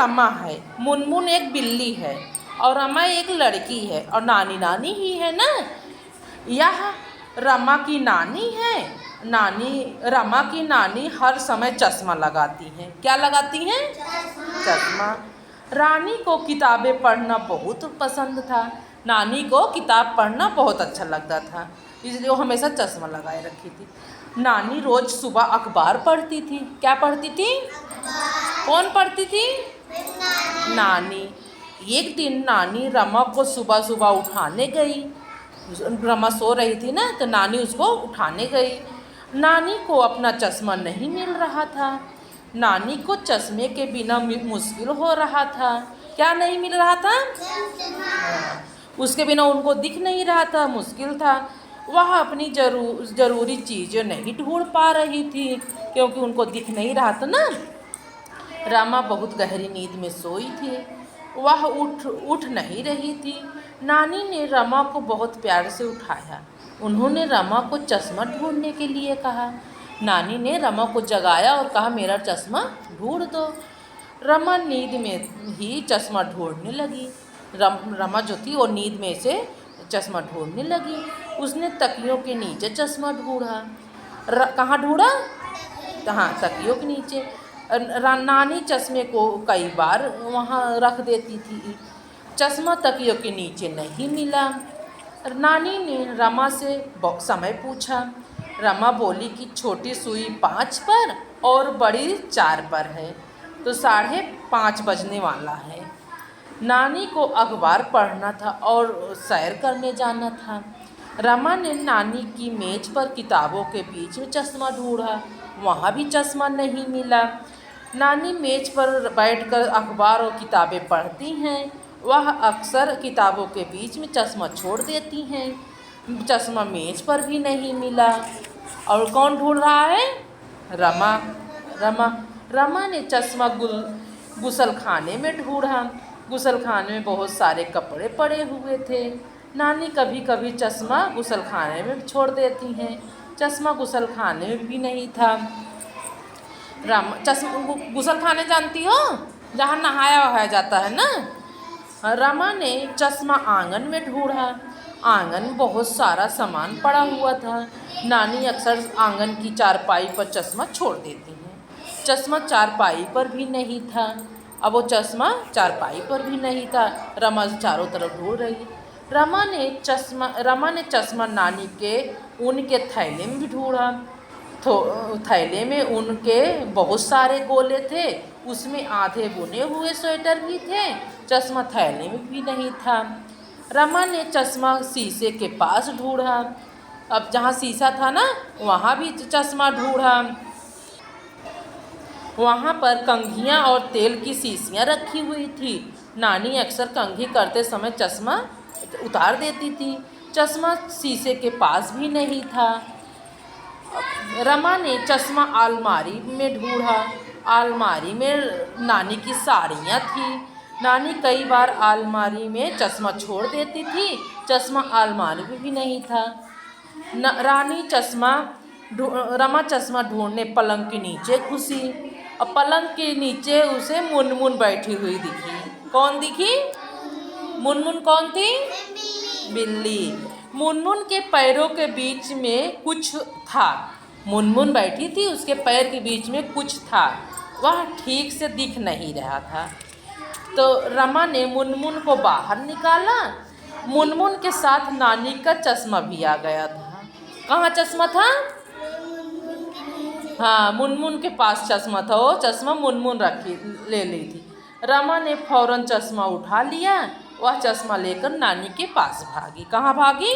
रमा है, मुनमुन एक बिल्ली है और रमा एक लड़की है और नानी नानी ही है ना। यह रमा की नानी है। रमा की नानी हर समय चश्मा लगाती हैं। क्या लगाती हैं? चश्मा। रानी को किताबें पढ़ना बहुत पसंद था। नानी को किताब पढ़ना बहुत अच्छा लगता था, इसलिए वो हमेशा चश्मा लगाए रखी थी। नानी रोज़ सुबह अखबार पढ़ती थी। क्या पढ़ती थी? कौन पढ़ती थी? नानी। एक दिन नानी रमा को सुबह सुबह उठाने गई। रमा सो रही थी ना, तो नानी उसको उठाने गई। नानी को अपना चश्मा नहीं मिल रहा था। नानी को चश्मे के बिना मुश्किल हो रहा था। क्या नहीं मिल रहा था? उसके बिना उनको दिख नहीं रहा था, मुश्किल था। वह अपनी ज़रूरी चीज़ें नहीं ढूंढ पा रही थी क्योंकि उनको दिख नहीं रहा था ना। रमा बहुत गहरी नींद में सोई थी। वह उठ नहीं रही थी। नानी ने रमा को बहुत प्यार से उठाया। उन्होंने रमा को चश्मा ढूंढने के लिए कहा। नानी ने रमा को जगाया और कहा, मेरा चश्मा ढूंढ दो। रमा नींद में ही चश्मा ढूंढने लगी। रमा जो थी वो नींद में से चश्मा ढूंढने लगी। उसने तकियों के नीचे चश्मा ढूंढा। कहाँ ढूंढा? हाँ, तकियों के नीचे। नानी चश्मे को कई बार वहाँ रख देती थी। चश्मा तकियों के नीचे नहीं मिला। नानी ने रमा से समय पूछा। रमा बोली कि छोटी सुई 5 पर और बड़ी 4 पर है, तो 5:30 बजने वाला है। नानी को अखबार पढ़ना था और सैर करने जाना था। रमा ने नानी की मेज पर किताबों के बीच में चश्मा ढूंढा। वहाँ भी चश्मा नहीं मिला। नानी मेज पर बैठकर अखबार और किताबें पढ़ती हैं। वह अक्सर किताबों के बीच में चश्मा छोड़ देती हैं। चश्मा मेज पर भी नहीं मिला। और कौन ढूंढ रहा है? रमा ने चश्मा गुसलखाने में ढूंढा। गुसलखाने में बहुत सारे कपड़े पड़े हुए थे। नानी कभी कभी चश्मा गुसलखाने में छोड़ देती हैं। चश्मा गुसलखाने में भी नहीं था। गुसलखाने जानती हो? जहाँ नहाया वहाया जाता है ना। रमा ने चश्मा आंगन में ढूंढा। आंगन में बहुत सारा सामान पड़ा हुआ था। नानी अक्सर आंगन की चारपाई पर चश्मा छोड़ देती हैं। चश्मा चारपाई पर भी नहीं था। अब वो चश्मा चारपाई पर भी नहीं था। रमा चारों तरफ ढूंढ रही। रमा ने चश्मा नानी के ऊन के थैले में भी ढूंढा। थैले में उनके बहुत सारे गोले थे। उसमें आधे बुने हुए स्वेटर भी थे। चश्मा थैले में भी नहीं था। रमा ने चश्मा शीशे के पास ढूंढा। अब जहाँ शीशा था ना, वहाँ भी चश्मा ढूंढा। वहाँ पर कंघियाँ और तेल की शीशियाँ रखी हुई थी। नानी अक्सर कंघी करते समय चश्मा उतार देती थी। चश्मा शीशे के पास भी नहीं था। रमा ने चश्मा अलमारी में ढूंढा। अलमारी में नानी की साड़ियाँ थी। नानी कई बार अलमारी में चश्मा छोड़ देती थी। चश्मा अलमारी में भी नहीं था। रमा चश्मा ढूंढने पलंग के नीचे घुसी और पलंग के नीचे उसे मुनमुन बैठी हुई दिखी। कौन दिखी? मुनमुन कौन थी? बिल्ली। मुनमुन के पैरों के बीच में कुछ था। मुनमुन बैठी थी, उसके पैर के बीच में कुछ था। वह ठीक से दिख नहीं रहा था। तो रमा ने मुनमुन को बाहर निकाला। मुनमुन के साथ नानी का चश्मा भी आ गया था। कहाँ चश्मा था? हाँ, मुनमुन के पास चश्मा था। वो चश्मा मुनमुन ले ली थी। रमा ने फौरन चश्मा उठा लिया। वह चश्मा लेकर नानी के पास भागी। कहाँ भागी?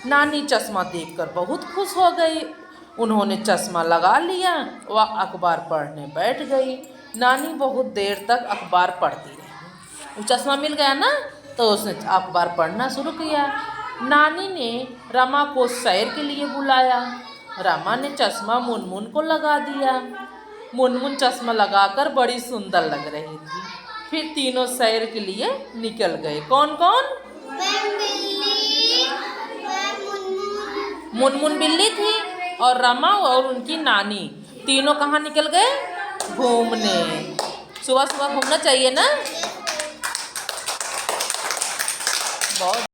नानी चश्मा देखकर बहुत खुश हो गई। उन्होंने चश्मा लगा लिया। वह अखबार पढ़ने बैठ गई। नानी बहुत देर तक अखबार पढ़ती रही। वो चश्मा मिल गया ना, तो उसने अखबार पढ़ना शुरू किया। नानी ने रमा को सैर के लिए बुलाया। रमा ने चश्मा मुनमुन को लगा दिया। मुनमुन चश्मा लगाकर बड़ी सुंदर लग रही थी। फिर तीनों सैर के लिए निकल गए। कौन कौन? मुनमुन बिल्ली थी और रमा और उनकी नानी तीनों कहाँ निकल गए? घूमने। सुबह सुबह घूमना चाहिए ना। बहुत